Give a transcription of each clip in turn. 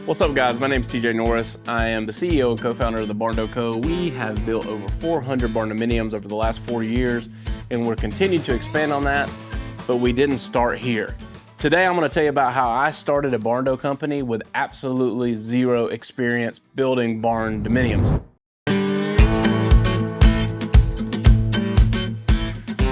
What's up, guys? My name is TJ Norris. I am the CEO and co-founder of the Barn Door Co. We have built over 400 barndominiums over the last 4 years, and we're continuing to expand on that, but we didn't start here. Today, I'm going to tell you about how I started a barn door company with absolutely zero experience building barn dominiums.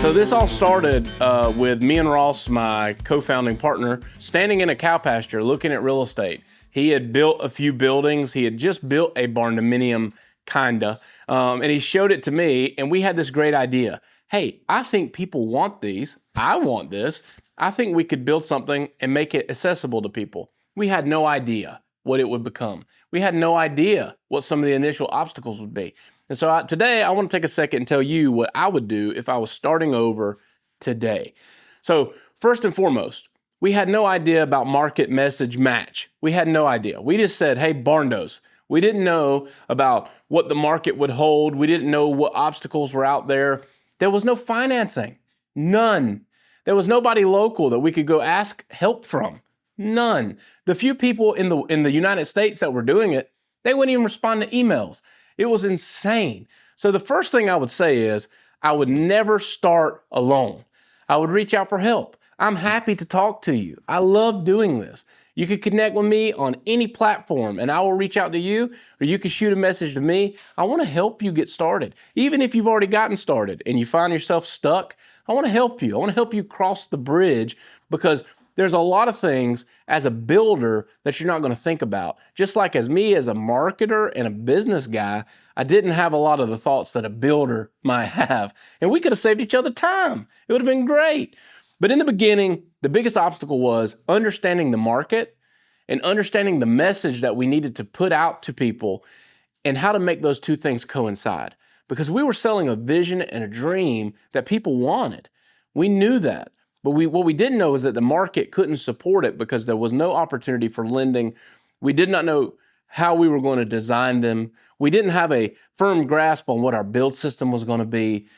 So this all started with me and Ross, my co-founding partner, standing in a cow pasture looking at real estate. He had built a few buildings. He had just built a barn dominium, kinda, and he showed it to me, and we had this great idea. Hey, I think people want these. I want this. I think we could build something and make it accessible to people. We had no idea what it would become. We had no idea what some of the initial obstacles would be. And so today, I want to take a second and tell you what I would do if I was starting over today. So first and foremost, we had no idea about market message match. We had no idea. We just said, hey, barndos. We didn't know about what the market would hold. We didn't know what obstacles were out there. There was no financing, none. There was nobody local that we could go ask help from, none. The few people in the United States that were doing it, they wouldn't even respond to emails. It was insane. So the first thing I would say is I would never start alone. I would reach out for help. I'm happy to talk to you. I love doing this. You can connect with me on any platform and I will reach out to you, or you can shoot a message to me. I want to help you get started. Even if you've already gotten started and you find yourself stuck, I want to help you. I want to help you cross the bridge, because there's a lot of things as a builder that you're not going to think about. Just like as me as a marketer and a business guy, I didn't have a lot of the thoughts that a builder might have. And we could have saved each other time. It would have been great. But in the beginning, the biggest obstacle was understanding the market and understanding the message that we needed to put out to people and how to make those two things coincide. Because we were selling a vision and a dream that people wanted. We knew that. But what we didn't know is that the market couldn't support it because there was no opportunity for lending. We did not know how we were going to design them. We didn't have a firm grasp on what our build system was going to be.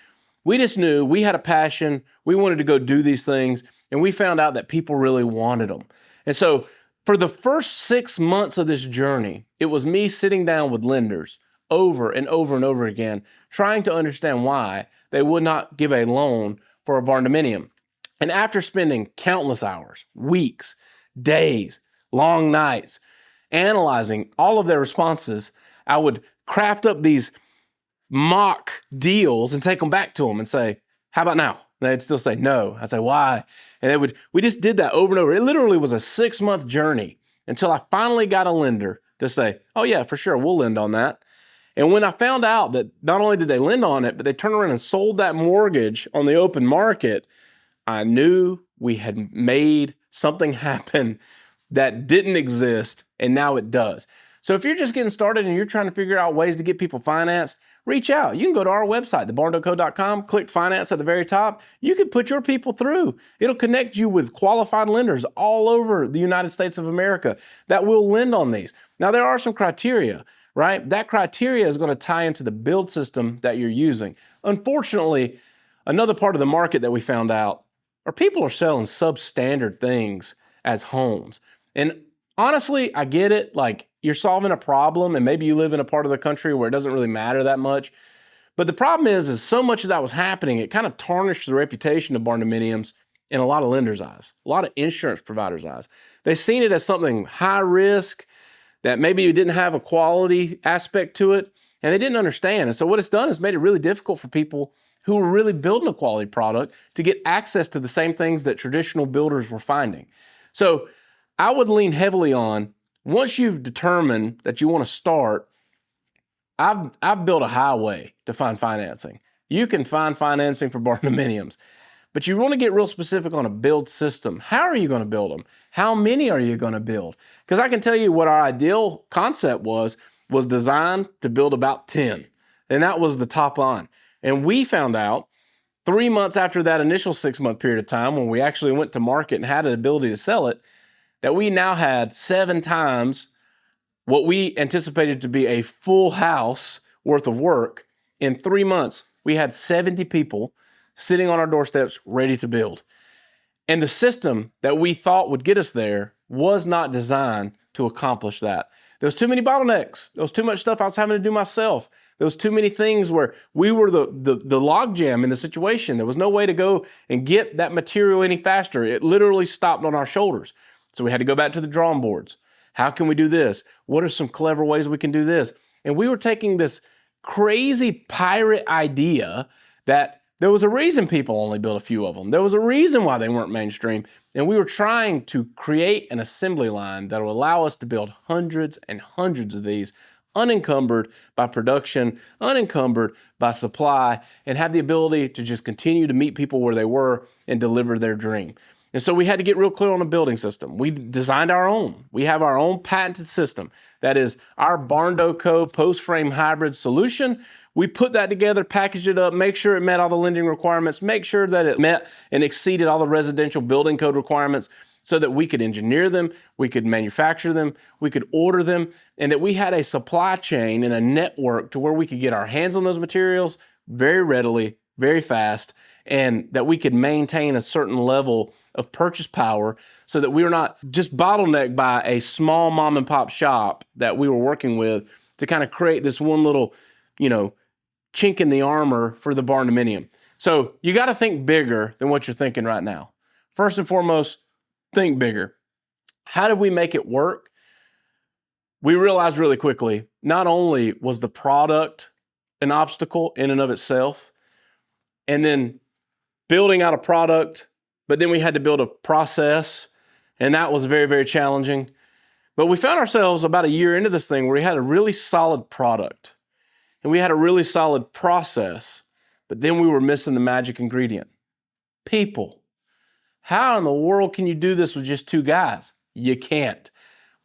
We just knew we had a passion. We wanted to go do these things, and we found out that people really wanted them. And so for the first 6 months of this journey, it was me sitting down with lenders over and over and over again, trying to understand why they would not give a loan for a barn dominium. And after spending countless hours, weeks, days, long nights, analyzing all of their responses, I would craft up these mock deals and take them back to them and say, how about now? And they'd still say no. I'd say, why? And we just did that over and over. It literally was a 6-month journey until I finally got a lender to say, oh yeah, for sure, we'll lend on that. And when I found out that not only did they lend on it, but they turned around and sold that mortgage on the open market, I knew we had made something happen that didn't exist, and now it does. So if you're just getting started and you're trying to figure out ways to get people financed, reach out. You can go to our website, thebarndoorco.com, click finance at the very top. You can put your people through. It'll connect you with qualified lenders all over the United States of America that will lend on these. Now, there are some criteria, right? That criteria is going to tie into the build system that you're using. Unfortunately, another part of the market that we found out are people are selling substandard things as homes. And honestly, I get it. Like, you're solving a problem, and maybe you live in a part of the country where it doesn't really matter that much. But the problem is so much of that was happening, it kind of tarnished the reputation of barn dominiums in a lot of lenders' eyes, a lot of insurance providers' eyes. They seen it as something high risk, that maybe you didn't have a quality aspect to it, and they didn't understand. And so what it's done is made it really difficult for people who were really building a quality product to get access to the same things that traditional builders were finding. So I would lean heavily on, once you've determined that you want to start, I've built a highway to find financing. You can find financing for barn dominiums, but you want to get real specific on a build system. How are you going to build them? How many are you going to build? Because I can tell you what our ideal concept was designed to build about 10, and that was the top line. And we found out 3 months after that initial 6-month period of time, when we actually went to market and had an ability to sell it, that we now had 7 times what we anticipated to be a full house worth of work. In 3 months, we had 70 people sitting on our doorsteps ready to build. And the system that we thought would get us there was not designed to accomplish that. There was too many bottlenecks. There was too much stuff I was having to do myself. There was too many things where we were the logjam in the situation. There was no way to go and get that material any faster. It literally stopped on our shoulders. So we had to go back to the drawing boards. How can we do this? What are some clever ways we can do this? And we were taking this crazy pirate idea that there was a reason people only built a few of them. There was a reason why they weren't mainstream. And we were trying to create an assembly line that will allow us to build hundreds and hundreds of these unencumbered by production, unencumbered by supply, and have the ability to just continue to meet people where they were and deliver their dream. And so we had to get real clear on a building system. We designed our own. We have our own patented system. That is our Barn.Co post-frame hybrid solution. We put that together, packaged it up, make sure it met all the lending requirements, make sure that it met and exceeded all the residential building code requirements so that we could engineer them, we could manufacture them, we could order them, and that we had a supply chain and a network to where we could get our hands on those materials very readily, very fast, and that we could maintain a certain level of purchase power so that we were not just bottlenecked by a small mom and pop shop that we were working with to kind of create this one little, chink in the armor for the barndominium. So you got to think bigger than what you're thinking right now. First and foremost, think bigger. How did we make it work? We realized really quickly, not only was the product an obstacle in and of itself, and then building out a product, but then we had to build a process, and that was very, very challenging. But we found ourselves about a year into this thing where we had a really solid product, and we had a really solid process, but then we were missing the magic ingredient: people. How in the world can you do this with just two guys? You can't.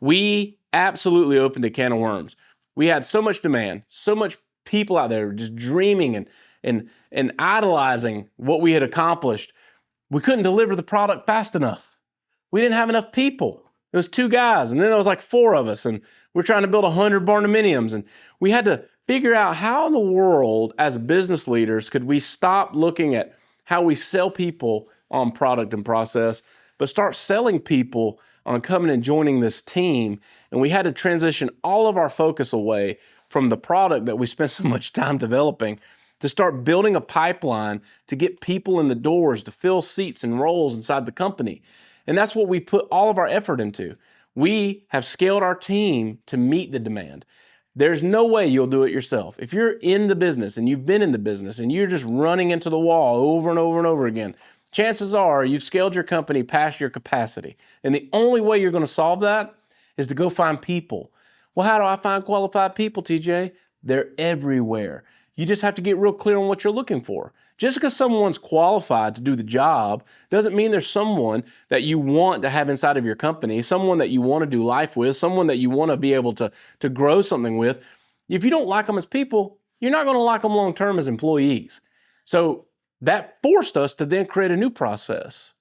We absolutely opened a can of worms. We had so much demand, so much people out there just dreaming and idolizing what we had accomplished. We couldn't deliver the product fast enough. We didn't have enough people. It was two guys, and then there was like four of us, and we're trying to build 100 barndominiums, and we had to figure out how in the world, as business leaders, could we stop looking at how we sell people on product and process, but start selling people on coming and joining this team. And we had to transition all of our focus away from the product that we spent so much time developing to start building a pipeline to get people in the doors, to fill seats and roles inside the company. And that's what we put all of our effort into. We have scaled our team to meet the demand. There's no way you'll do it yourself. If you're in the business and you've been in the business and you're just running into the wall over and over and over again, chances are you've scaled your company past your capacity. And the only way you're going to solve that is to go find people. Well, how do I find qualified people, TJ? They're everywhere. You just have to get real clear on what you're looking for. Just because someone's qualified to do the job doesn't mean there's someone that you want to have inside of your company, someone that you want to do life with, someone that you want to be able to grow something with. If you don't like them as people, you're not going to like them long-term as employees. So that forced us to then create a new process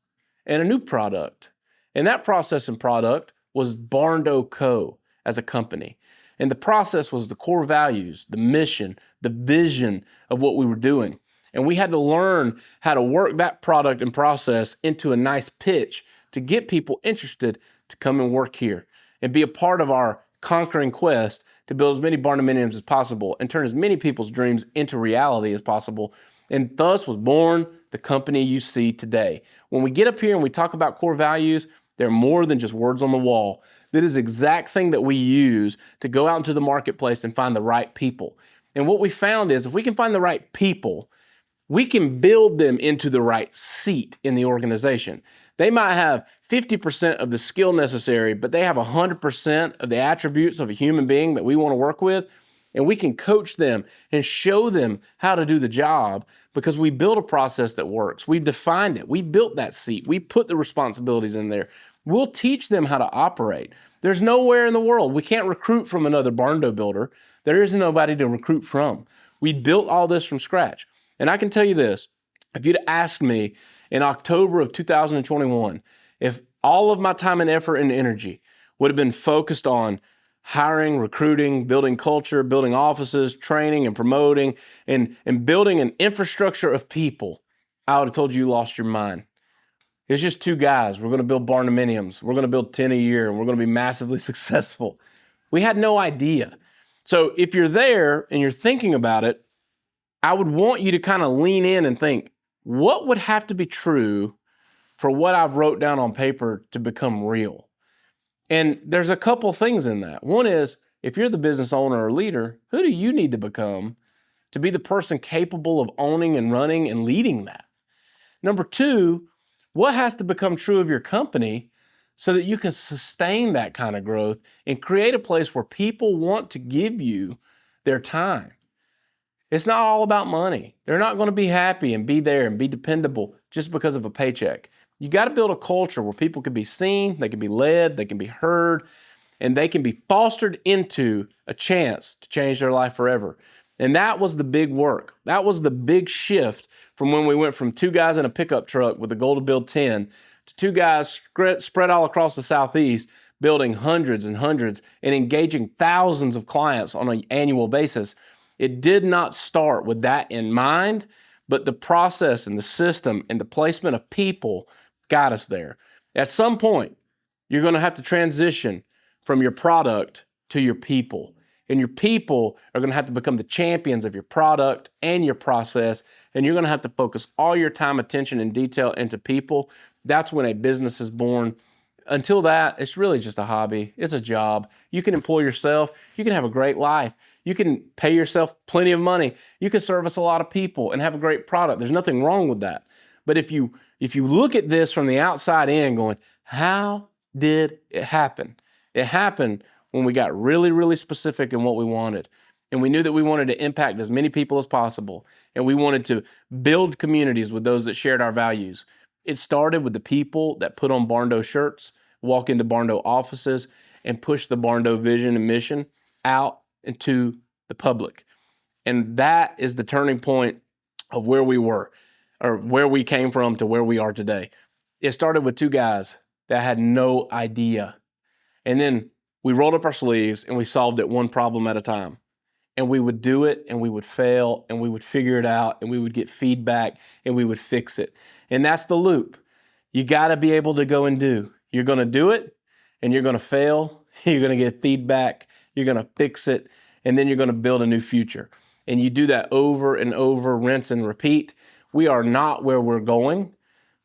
and a new product. And that process and product was Barn.Co as a company. And the process was the core values, the mission, the vision of what we were doing. And we had to learn how to work that product and process into a nice pitch to get people interested to come and work here and be a part of our conquering quest to build as many barndominiums as possible and turn as many people's dreams into reality as possible. And thus was born the company you see today. When we get up here and we talk about core values, they're more than just words on the wall. That is the exact thing that we use to go out into the marketplace and find the right people. And what we found is if we can find the right people, we can build them into the right seat in the organization. They might have 50% of the skill necessary, but they have 100% of the attributes of a human being that we want to work with. And we can coach them and show them how to do the job because we built a process that works. We defined it. We built that seat. We put the responsibilities in there. We'll teach them how to operate. There's nowhere in the world. We can't recruit from another Barn.Co builder. There isn't nobody to recruit from. We built all this from scratch. And I can tell you this, if you'd asked me in October of 2021, if all of my time and effort and energy would have been focused on hiring, recruiting, building culture, building offices, training and promoting, and building an infrastructure of people, I would have told you lost your mind. It's just two guys. We're going to build barndominiums. We're going to build 10 a year, and we're going to be massively successful. We had no idea. So if you're there and you're thinking about it, I would want you to kind of lean in and think, what would have to be true for what I've wrote down on paper to become real? And there's a couple things in that. One is, if you're the business owner or leader, who do you need to become to be the person capable of owning and running and leading that? Number two, what has to become true of your company so that you can sustain that kind of growth and create a place where people want to give you their time? It's not all about money. They're not going to be happy and be there and be dependable just because of a paycheck. You got to build a culture where people can be seen, they can be led, they can be heard, and they can be fostered into a chance to change their life forever. And that was the big work. That was the big shift from when we went from two guys in a pickup truck with the goal to build 10 to two guys spread all across the Southeast, building hundreds and hundreds and engaging thousands of clients on an annual basis. It did not start with that in mind, but the process and the system and the placement of people got us there. At some point, you're going to have to transition from your product to your people. And your people are going to have to become the champions of your product and your process. And you're going to have to focus all your time, attention, and detail into people. That's when a business is born. Until that, it's really just a hobby. It's a job. You can employ yourself. You can have a great life. You can pay yourself plenty of money. You can service a lot of people and have a great product. There's nothing wrong with that. But if you look at this from the outside in going, how did it happen? It happened when we got really, really specific in what we wanted. And we knew that we wanted to impact as many people as possible. And we wanted to build communities with those that shared our values. It started with the people that put on Barndo shirts, walk into Barndo offices, and push the Barndo vision and mission out into the public. And that is the turning point of where we were, or where we came from to where we are today. It started with two guys that had no idea. And then we rolled up our sleeves and we solved it one problem at a time. And we would do it and we would fail and we would figure it out and we would get feedback and we would fix it. And that's the loop. You got to be able to go and do. You're going to do it and you're going to fail. You're going to get feedback. You're going to fix it. And then you're going to build a new future. And you do that over and over, rinse and repeat. We are not where we're going,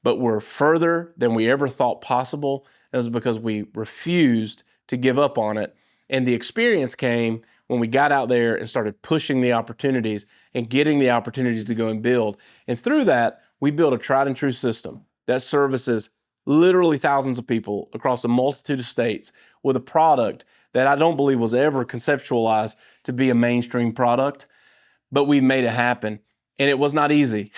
but we're further than we ever thought possible. It was because we refused to give up on it. And the experience came when we got out there and started pushing the opportunities and getting the opportunities to go and build. And through that, we built a tried and true system that services literally thousands of people across a multitude of states with a product that I don't believe was ever conceptualized to be a mainstream product, but we made it happen. And it was not easy.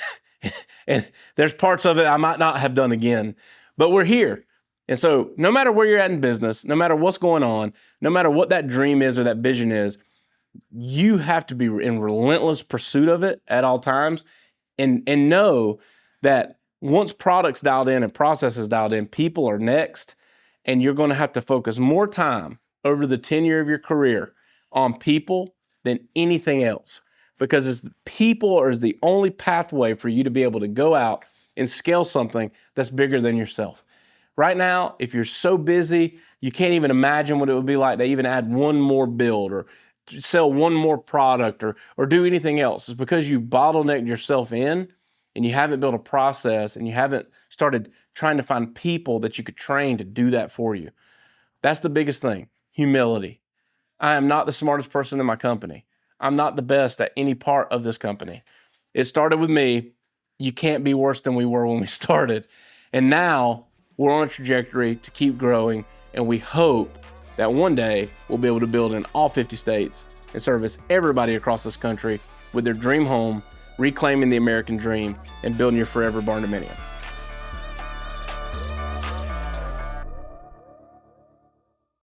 And there's parts of it I might not have done again, but we're here. And so no matter where you're at in business, no matter what's going on, no matter what that dream is or that vision is, you have to be in relentless pursuit of it at all times and know that once product's dialed in and processes dialed in, people are next, and you're going to have to focus more time over the tenure of your career on people than anything else, because people is the only pathway for you to be able to go out and scale something that's bigger than yourself. Right now, if you're so busy, you can't even imagine what it would be like to even add one more build or sell one more product or do anything else. It's because you bottlenecked yourself in and you haven't built a process and you haven't started trying to find people that you could train to do that for you. That's the biggest thing, humility. I am not the smartest person in my company. I'm not the best at any part of this company. It started with me. You can't be worse than we were when we started. And now we're on a trajectory to keep growing, and we hope that one day we'll be able to build in all 50 states and service everybody across this country with their dream home, reclaiming the American dream, and building your forever barndominium.